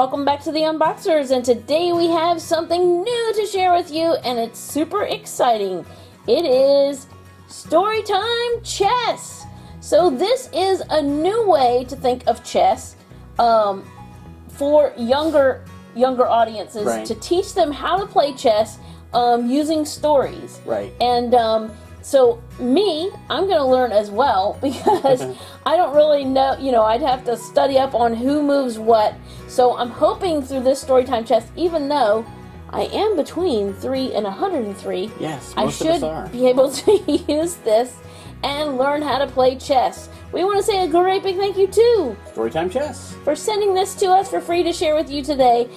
welcome back to the Unboxers, and today we have something new to share with you, and it's super exciting. It is Storytime Chess. So this is a new way to think of chess for younger audiences, right, to teach them how to play chess using stories. Right. And so I'm going to learn as well, because I don't really know, I'd have to study up on who moves what. So I'm hoping through this Storytime Chess, even though I am between 3 and 103, yes, I should be able to use this and learn how to play chess. We want to say a great big thank you to Storytime Chess for sending this to us for free to share with you today.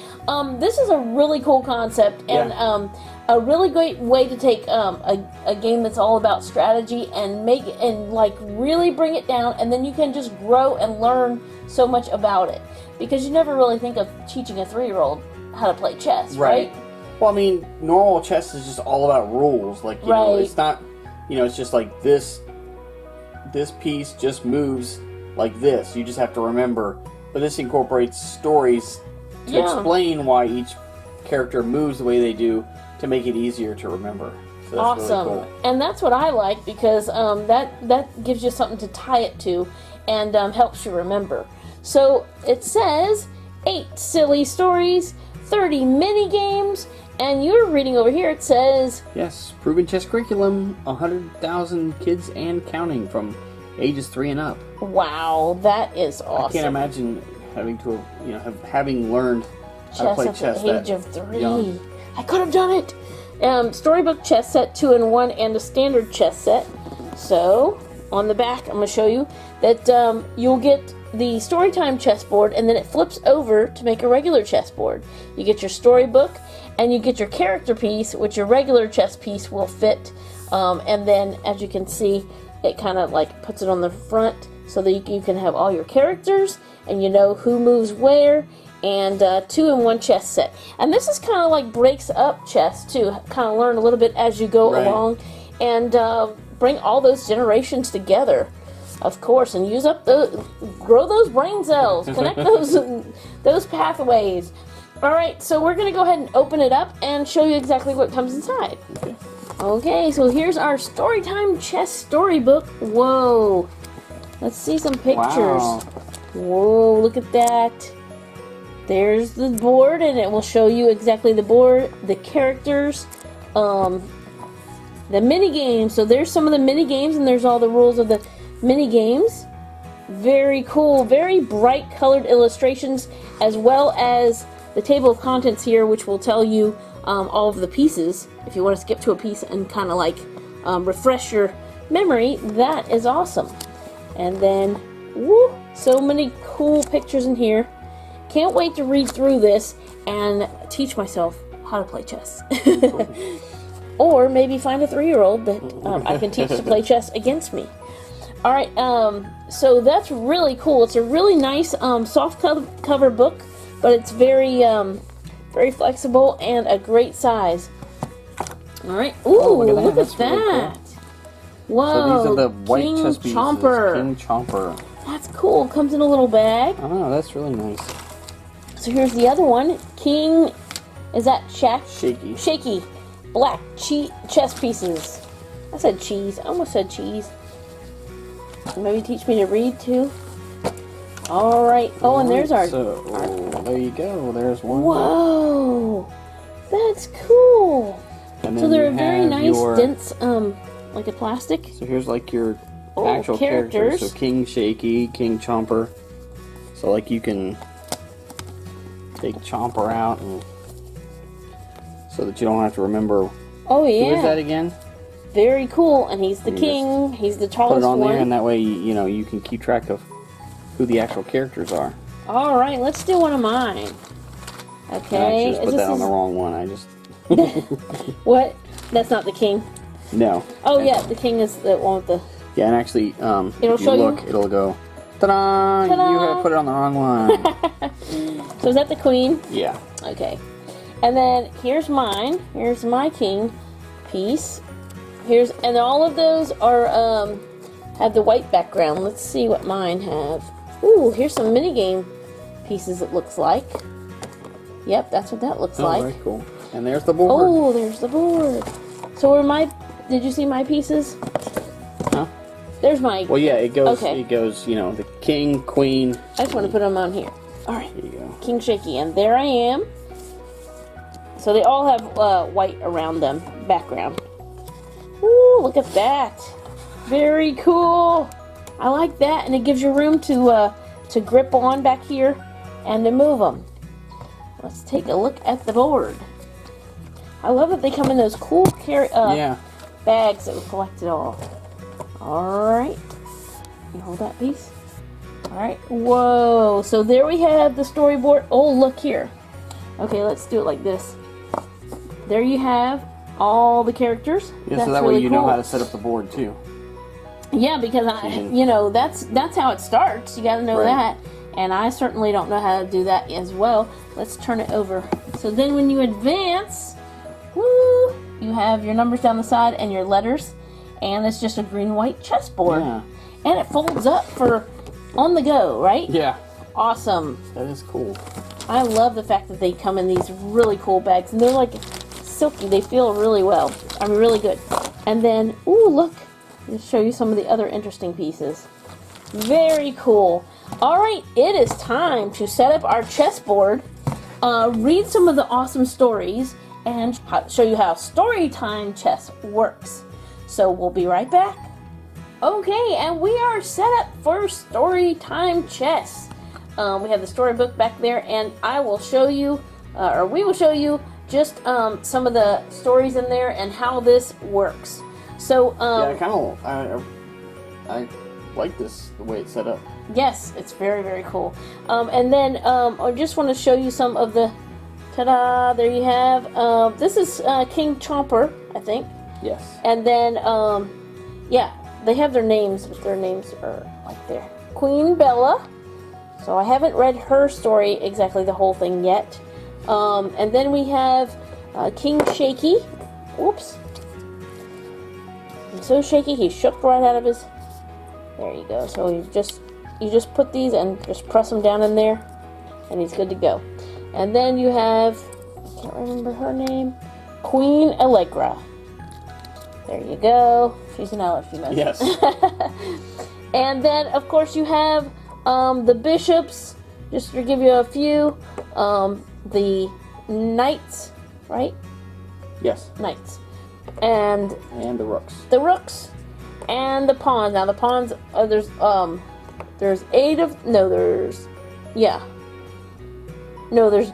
This is a really cool concept, and a really great way to take a game that's all about strategy and make it, and like really bring it down, and then you can just grow and learn so much about it, because you never really think of teaching a 3-year-old how to play chess, right? Well, I mean, normal chess is just all about rules. Like, you know, it's not, it's just like this piece just moves like this. You just have to remember. But this incorporates stories to explain why each character moves the way they do, to make it easier to remember. So that's awesome. Really cool. And that's what I like, because that gives you something to tie it to, and helps you remember. So it says 8 silly stories, 30 mini games, and you're reading over here, it says, yes, proven chess curriculum, 100,000 kids and counting from ages 3 and up. Wow, that is awesome. I can't imagine having learned how to play chess at the age of 3. Young. I could have done it. Storybook Chess Set 2-in-1 and a standard chess set. So on the back, I'm going to show you that you'll get the Storytime chessboard, and then it flips over to make a regular chessboard. You get your storybook, and you get your character piece, which your regular chess piece will fit. And then, as you can see, it kind of like puts it on the front so that you can have all your characters, and you know who moves where, and 2-in-1 chess set. And this is kind of like breaks up chess too, kind of learn a little bit as you go along, and bring all those generations together, of course, and use up grow those brain cells, connect those pathways. All right, so we're going to go ahead and open it up and show you exactly what comes inside. Okay, so here's our Storytime Chess Storybook. Whoa. Let's see some pictures. Wow. Whoa, look at that. There's the board, and it will show you exactly the board, the characters, the mini games. So there's some of the mini games, and there's all the rules of the mini games. Very cool, very bright colored illustrations, as well as the table of contents here, which will tell you all of the pieces. If you want to skip to a piece and kind of like refresh your memory, that is awesome. And then, woo, so many cool pictures in here. Can't wait to read through this and teach myself how to play chess. Or maybe find a 3-year-old that I can teach to play chess against me. Alright, so that's really cool. It's a really nice soft cover book, but it's very very flexible and a great size. Alright, ooh, look at that. Really cool. Whoa, so these are the white King chess pieces. Chomper. King Chomper. That's cool. Comes in a little bag. Oh, that's really nice. So here's the other one. King, is that Shaky. Shaky. Black chess pieces. I said cheese. I almost said cheese. Maybe teach me to read too. Alright. Oh, and there's our... there you go. There's one. Whoa. That's cool. And so they're very nice, dense, like a plastic. So here's like your actual characters. So King Shaky, King Chomper. So like you can take Chomper out, and so that you don't have to remember. Oh yeah. Who is that again? Very cool, and he's the king. He's the tallest one. Put it on there, and that way you can keep track of who the actual characters are. All right, let's do one of mine. Okay. I just put that on the wrong one. I just. What? That's not the king. No. Oh yeah, the king is the one with the. Yeah, and actually, if you look, it'll go. Ta-da! Ta-da! You have put it on the wrong one. So is that the queen? Yeah. Okay. And then here's mine. Here's my king piece. And all of those are have the white background. Let's see what mine have. Ooh, here's some minigame pieces, it looks like. Yep, that's what that looks like. Very cool. And there's the board. Oh, there's the board. So did you see my pieces? Huh? There's my... Well, yeah, it goes, okay. It goes, you know, the king, queen. I just want to put them on here. All right. Here you go. King Shaky, and there I am. So they all have white around them, background. Ooh, look at that. Very cool. I like that, and it gives you room to grip on back here and to move them. Let's take a look at the board. I love that they come in those cool bags that will collect it all. Alright. You hold that piece. Alright. Whoa. So there we have the storyboard. Oh, look here. Okay, let's do it like this. There you have all the characters. Yeah, so that way you know how to set up the board too. Yeah, because that's how it starts. You got to know that. And I certainly don't know how to do that as well. Let's turn it over. So then when you advance, woo, you have your numbers down the side and your letters. And it's just a green-white chessboard. Yeah. And it folds up for on the go, right? Yeah. Awesome. That is cool. I love the fact that they come in these really cool bags. And they're like silky. They feel really well. I mean, really good. And then, ooh, look. I'll show you some of the other interesting pieces. Very cool. Alright, it is time to set up our chessboard, read some of the awesome stories, and show you how Storytime Chess works. So we'll be right back. Okay, and we are set up for Storytime Chess. We have the storybook back there, and I will show you, or we will show you, just some of the stories in there and how this works. So, yeah, I like this, the way it's set up. Yes, it's very, very cool. And then I just want to show you some of the... Ta-da! There you have. This is King Chomper, I think. Yes. And then, yeah, they have their names, but their names are like there. Queen Bella. So I haven't read her story exactly the whole thing yet. And then we have King Shaky. Oops. He's so shaky, he shook right out of his... There you go. So you just put these and just press them down in there, and he's good to go. And then you have, I can't remember her name, Queen Allegra. There you go. She's an elf, you know. Yes. And then, of course, you have the bishops. Just to give you a few, the knights, right? Yes. Knights. And the rooks. The rooks. And the pawns. Now the pawns, there's 8 of, no, there's, yeah. No, there's,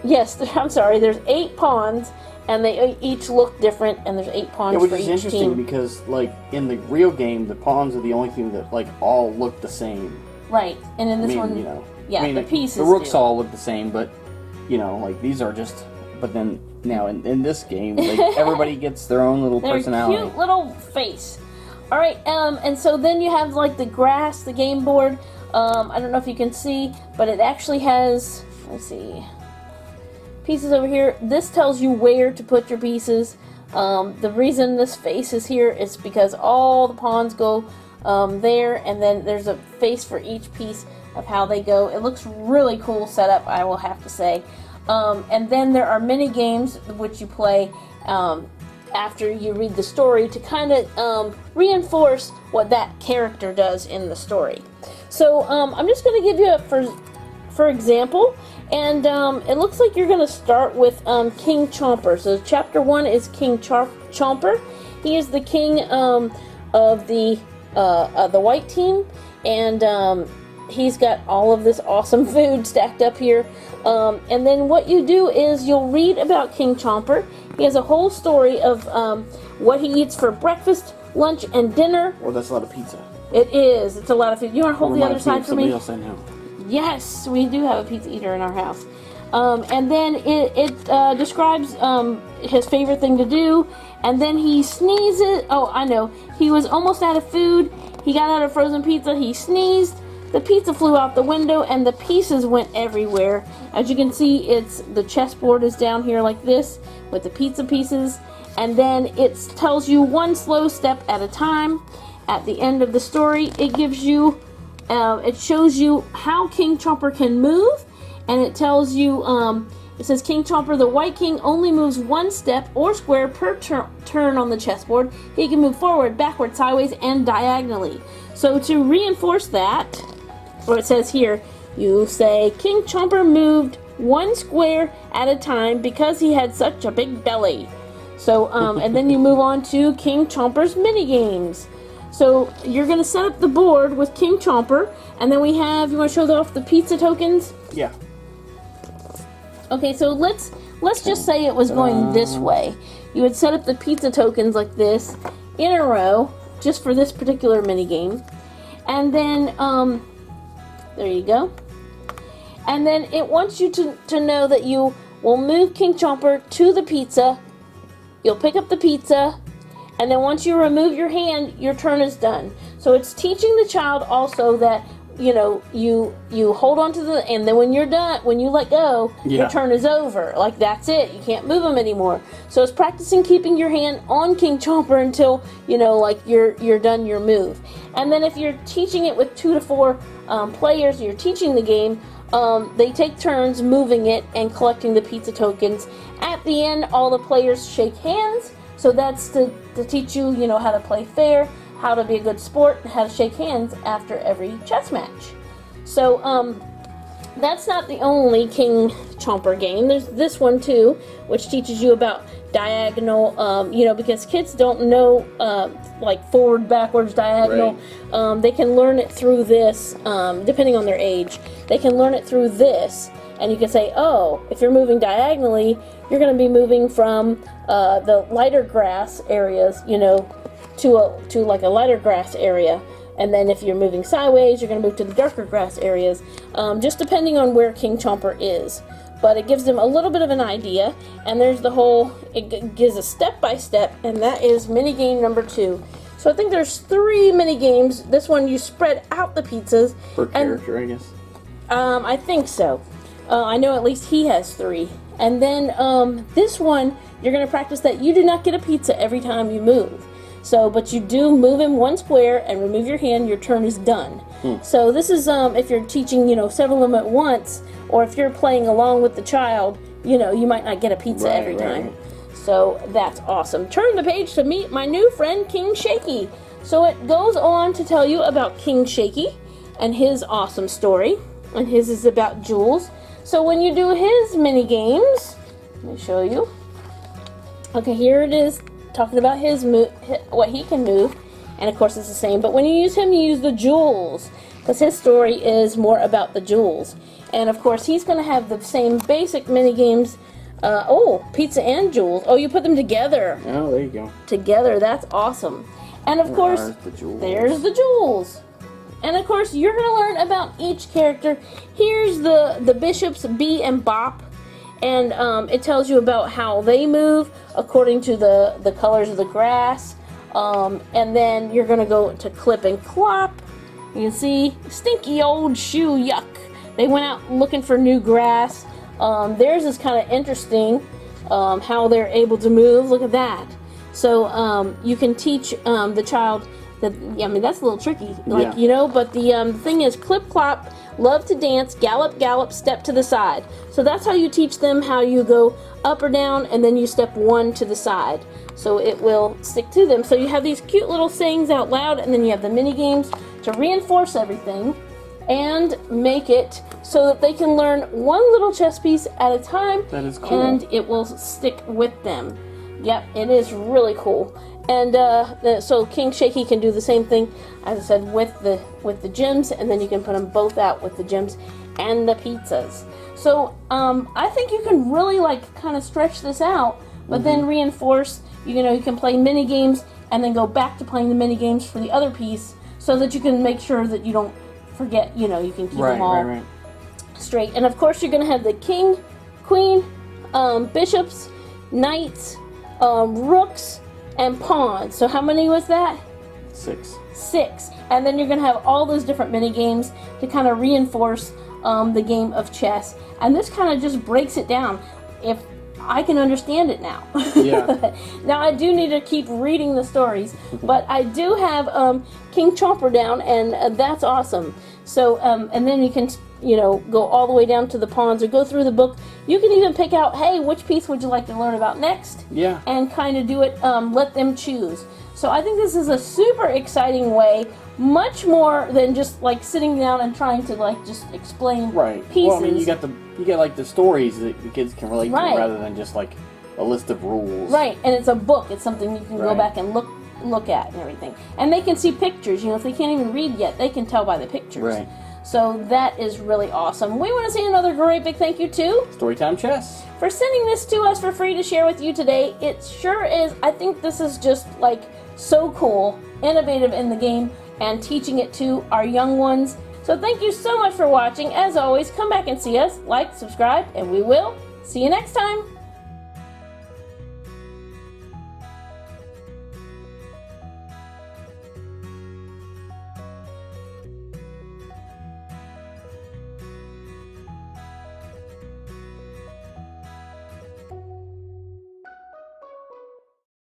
yes, I'm sorry, there's 8 pawns, and they each look different, and there's 8 pawns for each team. Which is interesting because, like, in the real game, the pawns are the only thing that, like, all look the same. Right, and in this one, you know, yeah, the pieces the rooks do. all look the same, but, you know, like, these are just, but then, now, in this game, like, everybody gets their own little personality. Cute little face. Alright, and so then you have, like, the grass, the game board. I don't know if you can see, but it actually has, let's see, pieces over here. This tells you where to put your pieces. The reason this face is here is because all the pawns go there, and then there's a face for each piece of how they go. It looks really cool setup, I will have to say. And then there are mini games which you play after you read the story to kind of reinforce what that character does in the story. So I'm just going to give you a for example, and it looks like you're going to start with King Chomper. So chapter 1 is King Chomper. He is the king of the white team, and he's got all of this awesome food stacked up here. And then what you do is you'll read about King Chomper. He has a whole story of what he eats for breakfast, lunch, and dinner. Well, that's a lot of pizza. It is. It's a lot of food. You want to hold the other side for me? Else I know. Yes, we do have a pizza eater in our house. And then it describes his favorite thing to do. And then he sneezes. Oh, I know. He was almost out of food. He got out of frozen pizza. He sneezed. The pizza flew out the window, and the pieces went everywhere. As you can see, the chessboard is down here like this with the pizza pieces. And then it tells you one slow step at a time. At the end of the story, it gives you, it shows you how King Chomper can move, and it tells you It says King Chomper, the white king only moves one step or square per turn on the chessboard. He can move forward, backward, sideways, and diagonally. So to reinforce that, or it says here, you say King Chomper moved one square at a time because he had such a big belly. So, and then you move on to King Chomper's mini games. So you're going to set up the board with King Chomper, and then we have, you want to show off the pizza tokens? Yeah. Okay, so let's just say it was going this way. You would set up the pizza tokens like this in a row, just for this particular mini game. And then, there you go. And then it wants you to know that you will move King Chomper to the pizza. You'll pick up the pizza, and then once you remove your hand, your turn is done. So it's teaching the child also that, you know, you hold on to the, and then when you're done, when you let go, your turn is over. Like, that's it. You can't move them anymore. So it's practicing keeping your hand on King Chomper until, you know, like you're done your move. And then if you're teaching it with 2 to 4 players, you're teaching the game, they take turns moving it and collecting the pizza tokens. At the end, all the players shake hands. So that's to teach you, you know, how to play fair, how to be a good sport, and how to shake hands after every chess match. So, that's not the only King Chomper game. There's this one too, which teaches you about diagonal, you know, because kids don't know, like forward, backwards, diagonal. Right. They can learn it through this, depending on their age. They can learn it through this, and you can say, oh, if you're moving diagonally, you're going to be moving from the lighter grass areas, you know, to like a lighter grass area. And then if you're moving sideways, you're going to move to the darker grass areas, just depending on where King Chomper is. But it gives them a little bit of an idea, and there's the whole, it gives a step-by-step, and that is mini game number 2. So I think there's 3 mini games. This one, you spread out the pizzas. Per character, I guess. I think so. I know at least he has 3. And then this one, you're going to practice that you do not get a pizza every time you move. So, but you do move in one square and remove your hand, your turn is done. So this is if you're teaching, you know, several of them at once, or if you're playing along with the child, you know, you might not get a pizza every time. Right. So that's awesome. Turn the page to meet my new friend, King Shaky. So it goes on to tell you about King Shaky and his awesome story. And his is about jewels. So when you do his mini games, let me show you. Okay, here it is, talking about his what he can move, and of course it's the same. But when you use him, you use the jewels, because his story is more about the jewels. And of course, he's going to have the same basic mini games. Oh, pizza and jewels. Oh, you put them together. Oh, there you go. Together, that's awesome. And of course, there's the jewels. And of course, you're going to learn about each character. Here's the bishops, B and Bop. And it tells you about how they move according to the colors of the grass. And then you're going to go to Clip and Clop. You can see, stinky old shoe, yuck. They went out looking for new grass. Theirs is kind of interesting, how they're able to move. Look at that. So you can teach the child that, I mean, that's a little tricky, like, you know, but the thing is, Clip Clop, love to dance, gallop, gallop, step to the side. So that's how you teach them how you go up or down, and then you step 1 to the side. So it will stick to them. So you have these cute little sayings out loud, and then you have the mini games to reinforce everything and make it so that they can learn one little chess piece at a time. That is cool. And it will stick with them. Yep, it is really cool. And so King Shaky can do the same thing, as I said, with the gems, and then you can put them both out with the gems and the pizzas. So I think you can really like kind of stretch this out, but then reinforce. You know, you can play mini games and then go back to playing the mini games for the other piece, so that you can make sure that you don't forget. You know, you can keep them all straight. And of course, you're going to have the king, queen, bishops, knights, rooks, and pawns. So how many was that? 6. 6. And then you're going to have all those different mini games to kind of reinforce the game of chess. And this kind of just breaks it down. If I can understand it now. Yeah. Now I do need to keep reading the stories, but I do have King Chomper down, and that's awesome. So and then you can you know, go all the way down to the pawns or go through the book. You can even pick out, hey, which piece would you like to learn about next? Yeah. And kind of do it, let them choose. So I think this is a super exciting way, much more than just like sitting down and trying to like just explain pieces. Well, I mean, you get like the stories that the kids can relate to rather than just like a list of rules. Right, and it's a book. It's something you can go back and look at and everything. And they can see pictures. You know, if they can't even read yet, they can tell by the pictures. Right. So that is really awesome. We want to say another great big thank you to Storytime Chess for sending this to us for free to share with you today. It sure is. I think this is just like so cool, innovative in the game, and teaching it to our young ones. So thank you so much for watching. As always, come back and see us, like, subscribe, and we will see you next time.